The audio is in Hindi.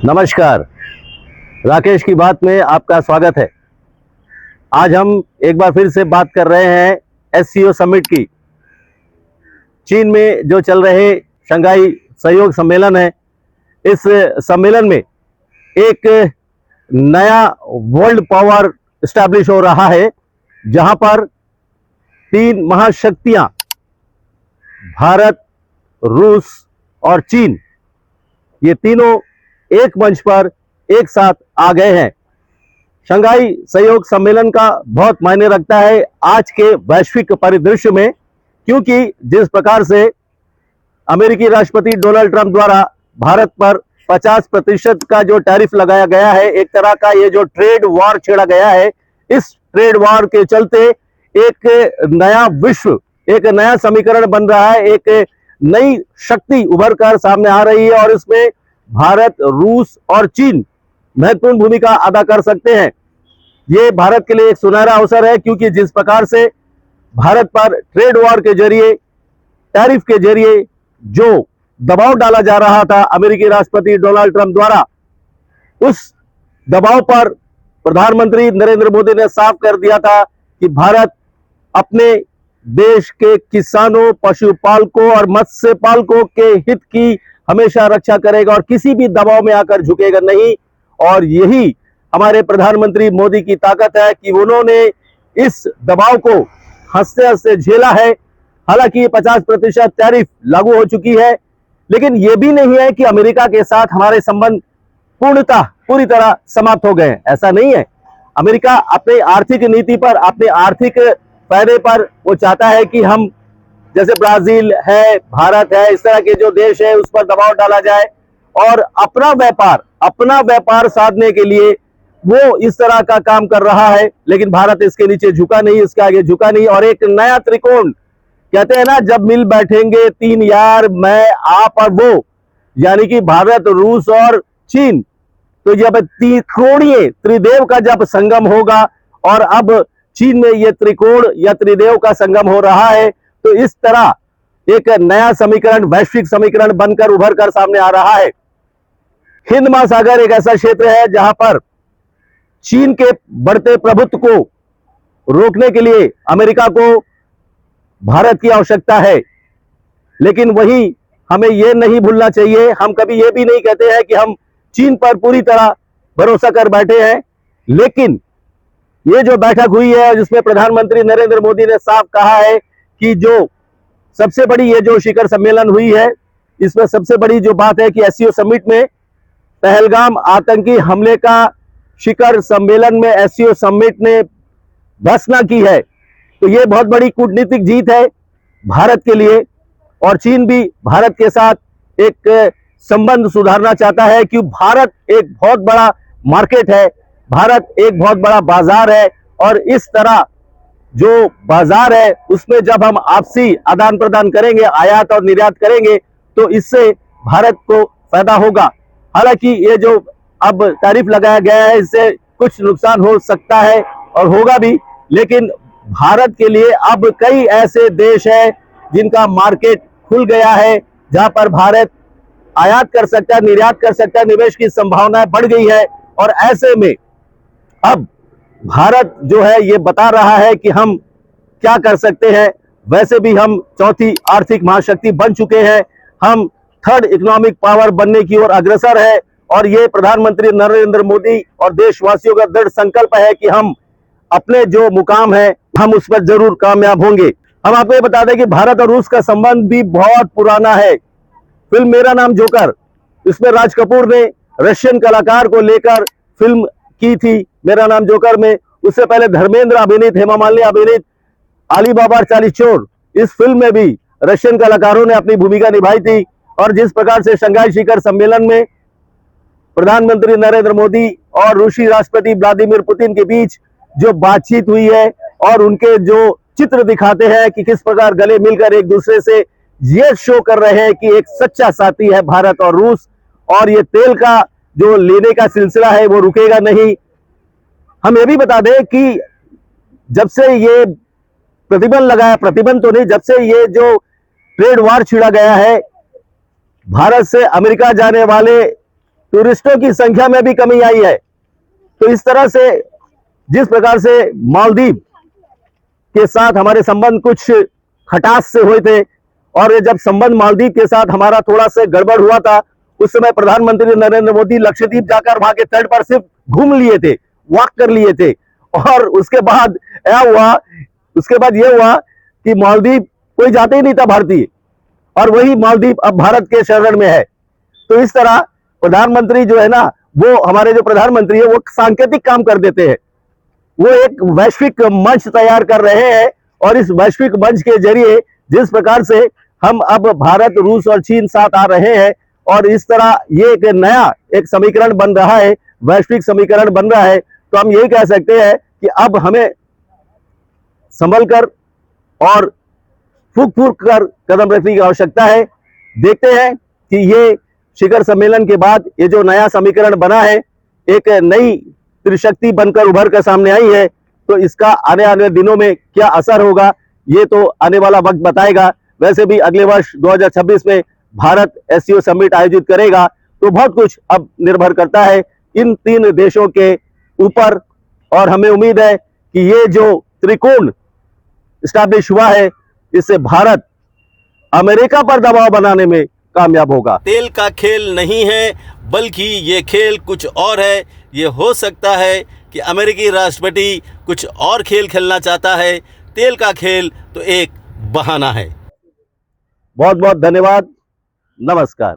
नमस्कार। राकेश की बात में आपका स्वागत है। आज हम एक बार फिर से बात कर रहे हैं एससीओ समिट की। चीन में जो चल रहे शंघाई सहयोग सम्मेलन है, इस सम्मेलन में एक नया वर्ल्ड पावर एस्टैब्लिश हो रहा है, जहां पर तीन महाशक्तियां भारत, रूस और चीन, ये तीनों एक मंच पर एक साथ आ गए हैं। शंघाई सहयोग सम्मेलन का बहुत मायने रखता है आज के वैश्विक परिदृश्य में, क्योंकि जिस प्रकार से अमेरिकी राष्ट्रपति डोनाल्ड ट्रंप द्वारा भारत पर 50% का जो टैरिफ लगाया गया है, एक तरह का ये जो ट्रेड वॉर छेड़ा गया है, इस ट्रेड वॉर के चलते एक नया विश्व, एक नया समीकरण बन रहा है, एक नई शक्ति उभर कर सामने आ रही है और इसमें भारत, रूस और चीन महत्वपूर्ण भूमिका अदा कर सकते हैं। ये भारत के लिए एक सुनहरा अवसर है, क्योंकि जिस प्रकार से भारत पर ट्रेड वॉर के जरिए, टैरिफ के जरिए जो दबाव डाला जा रहा था अमेरिकी राष्ट्रपति डोनाल्ड ट्रंप द्वारा, उस दबाव पर प्रधानमंत्री नरेंद्र मोदी ने साफ कर दिया था कि भारत अपने देश के किसानों, पशुपालकों और मत्स्य पालकों के हित की हमेशा रक्षा करेगा और किसी भी दबाव में आकर झुकेगा नहीं। और यही हमारे प्रधानमंत्री मोदी की ताकत है कि उन्होंने इस दबाव को हंसते हंसते झेला है। हालांकि 50% टैरिफ लागू हो चुकी है, लेकिन यह भी नहीं है कि अमेरिका के साथ हमारे संबंध पूरी तरह समाप्त हो गए। ऐसा नहीं है। अमेरिका अपनी आर्थिक नीति पर, अपने आर्थिक फायदे पर वो चाहता है कि हम, जैसे ब्राजील है, भारत है, इस तरह के जो देश है उस पर दबाव डाला जाए और अपना व्यापार साधने के लिए वो इस तरह का काम कर रहा है। लेकिन भारत इसके नीचे झुका नहीं, इसके आगे झुका नहीं। और एक नया त्रिकोण, कहते हैं ना, जब मिल बैठेंगे तीन यार, मैं, आप और वो, यानी कि भारत, रूस और चीन, तो जब त्रिकोणीय त्रिदेव का जब संगम होगा, और अब चीन में ये त्रिकोण या त्रिदेव का संगम हो रहा है, तो इस तरह एक नया समीकरण, वैश्विक समीकरण बनकर उभर कर सामने आ रहा है। हिंद महासागर एक ऐसा क्षेत्र है जहां पर चीन के बढ़ते प्रभुत्व को रोकने के लिए अमेरिका को भारत की आवश्यकता है। लेकिन वही हमें यह नहीं भूलना चाहिए, हम कभी यह भी नहीं कहते हैं कि हम चीन पर पूरी तरह भरोसा कर बैठे हैं। लेकिन ये जो बैठक हुई है, जिसमें प्रधानमंत्री नरेंद्र मोदी ने साफ कहा है कि जो सबसे बड़ी ये जो शिखर सम्मेलन हुई है, इसमें सबसे बड़ी जो बात है कि एससीओ समिट में पहलगाम आतंकी हमले का शिखर सम्मेलन में एससीओ समिट ने घोषणा की है। तो ये बहुत बड़ी कूटनीतिक जीत है भारत के लिए। और चीन भी भारत के साथ एक संबंध सुधारना चाहता है, क्योंकि भारत एक बहुत बड़ा मार्केट है, भारत एक बहुत बड़ा बाजार है। और इस तरह जो बाजार है उसमें जब हम आपसी आदान प्रदान करेंगे, आयात और निर्यात करेंगे, तो इससे भारत को फायदा होगा। हालांकि ये जो अब टैरिफ लगाया गया है, इससे कुछ नुकसान हो सकता है और होगा भी, लेकिन भारत के लिए अब कई ऐसे देश हैं जिनका मार्केट खुल गया है, जहां पर भारत आयात कर सकता है, निर्यात कर सकता है, निवेश की संभावनाएं बढ़ गई है। और ऐसे में अब भारत जो है ये बता रहा है कि हम क्या कर सकते हैं। वैसे भी हम चौथी आर्थिक महाशक्ति बन चुके हैं, हम थर्ड इकोनॉमिक पावर बनने की ओर अग्रसर है। और ये प्रधानमंत्री नरेंद्र मोदी और देशवासियों का दृढ़ संकल्प है कि हम अपने जो मुकाम है, हम उस पर जरूर कामयाब होंगे। हम आपको ये बता दें कि भारत और रूस का संबंध भी बहुत पुराना है। फिल्म मेरा नाम जोकर, इसमें राज कपूर ने रशियन कलाकार को लेकर फिल्म की थी मेरा नाम जोकर में। उससे पहले धर्मेंद्र अभिनीत, हेमा मालिनी अभिनीत अली बाबा 40 चोर, इस फिल्म में भी रशियन कलाकारों ने अपनी भूमिका निभाई थी। और जिस प्रकार से शंघाई शिखर सम्मेलन में प्रधानमंत्री नरेंद्र मोदी और रूसी राष्ट्रपति व्लादिमीर पुतिन के बीच जो बातचीत हुई है, और उनके जो चित्र दिखाते हैं कि किस प्रकार गले मिलकर एक दूसरे से ये शो कर रहे हैं कि एक सच्चा साथी है भारत और रूस, और ये तेल का जो लेने का सिलसिला है वो रुकेगा नहीं। हम ये भी बता दें कि जब से ये प्रतिबंध तो नहीं, जब से ये जो ट्रेड वार छिड़ा गया है, भारत से अमेरिका जाने वाले टूरिस्टों की संख्या में भी कमी आई है। तो इस तरह से जिस प्रकार से मालदीव के साथ हमारे संबंध कुछ खटास से हुए थे, और ये जब संबंध मालदीव के साथ हमारा थोड़ा सा गड़बड़ हुआ था, उस समय प्रधानमंत्री नरेंद्र मोदी लक्षद्वीप जाकर वहां के तट पर सिर्फ घूम लिए थे, वॉक कर लिए थे, और उसके बाद ये हुआ कि मालदीव कोई जाते ही नहीं था भारतीय, और वही मालदीव अब भारत के शरण में है। तो इस तरह प्रधानमंत्री जो है ना, वो हमारे जो प्रधानमंत्री है वो सांकेतिक काम कर देते हैं। वो एक वैश्विक मंच तैयार कर रहे हैं, और इस वैश्विक मंच के जरिए जिस प्रकार से हम अब भारत, रूस और चीन साथ आ रहे हैं, और इस तरह ये एक नया एक समीकरण बन रहा है, वैश्विक समीकरण बन रहा है, तो हम यही कह सकते हैं कि अब हमें संभल कर और फूक फूक कर कदम रखने की आवश्यकता है। देखते हैं कि ये शिखर सम्मेलन के बाद ये जो नया समीकरण बना है, एक नई त्रिशक्ति बनकर उभर कर सामने आई है, तो इसका आने वाले दिनों में क्या असर होगा, ये तो आने वाला वक्त बताएगा। वैसे भी अगले वर्ष 2026 में भारत एससीओ समिट आयोजित करेगा, तो बहुत कुछ अब निर्भर करता है इन 3 देशों के ऊपर, और हमें उम्मीद है कि ये जो त्रिकोण स्टैब्लिश हुआ है, इससे भारत अमेरिका पर दबाव बनाने में कामयाब होगा। तेल का खेल नहीं है, बल्कि ये खेल कुछ और है। ये हो सकता है कि अमेरिकी राष्ट्रपति कुछ और खेल खेलना चाहता है। तेल का खेल तो एक बहाना है। बहुत बहुत धन्यवाद। नमस्कार।